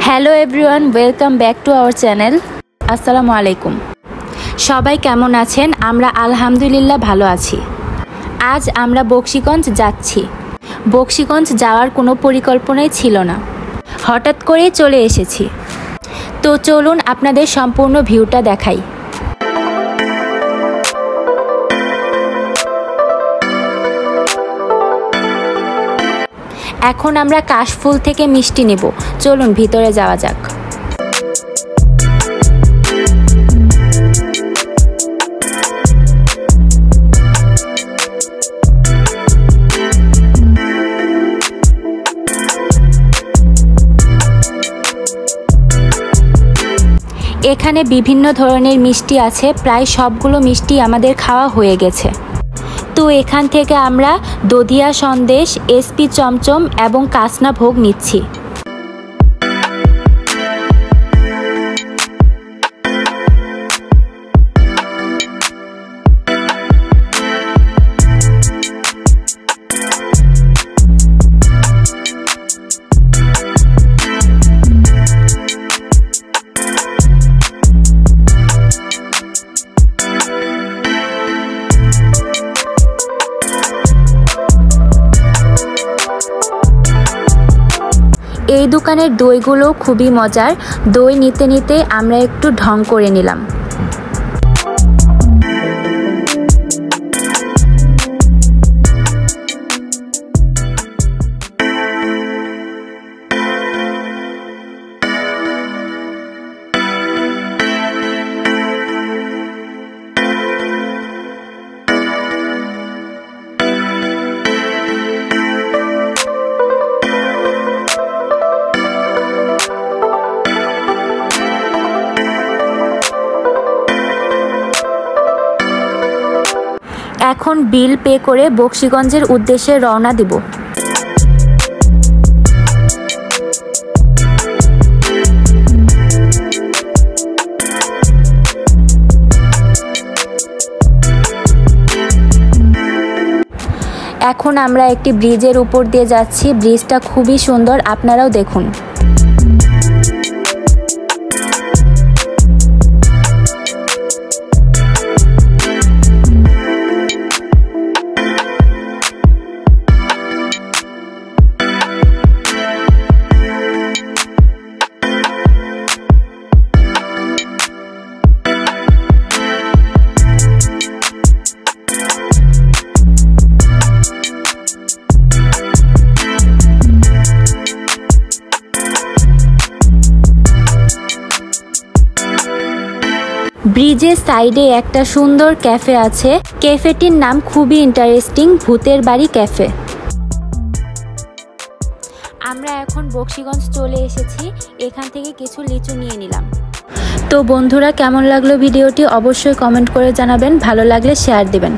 Hello everyone, welcome back to our channel. আসসালামু আলাইকুম। সবাই কেমন আছেন? আমরা আলহামদুলিল্লাহ ভালো আছি। আজ আমরা বকশীগঞ্জ যাচ্ছি। বকশীগঞ্জ যাওয়ার কোনো পরিকল্পনাই ছিল না, হঠাৎ করেই চলে এসেছি। তো চলুন আপনাদের সম্পূর্ণ ভিউটা দেখাই। এখন আমরা কাশফুল থেকে মিষ্টি নেব। চলুন ভিতরে যাওয়া যাক। এখানে বিভিন্ন ধরনের মিষ্টি আছে, প্রায় সবগুলো মিষ্টি আমাদের খাওয়া হয়ে গেছে। তো এখান থেকে আমরা দধিয়া সন্দেশ, এসপি চমচম এবং কাসনা ভোগ নিচ্ছি। এই দোকানের দইগুলো খুবই মজার। দই নিতে নিতে আমরা একটু ঢং করে নিলাম। এখন বিল পে করে বকশীগঞ্জের উদ্দেশ্যে রওনা দিব। এখন আমরা একটি ব্রিজের উপর দিয়ে যাচ্ছি। ব্রিজটা খুবই সুন্দর, আপনারাও দেখুন। ব্রিজের সাইডে একটা সুন্দর ক্যাফে আছে। ক্যাফেটির নাম খুবই ইন্টারেস্টিং, ভূতের বাড়ি ক্যাফে। আমরা এখন বকশীগঞ্জ চলে এসেছি। এখান থেকে কিছু লিচু নিয়ে নিলাম। তো বন্ধুরা, কেমন লাগলো ভিডিওটি অবশ্যই কমেন্ট করে জানাবেন। ভালো লাগলে শেয়ার দিবেন।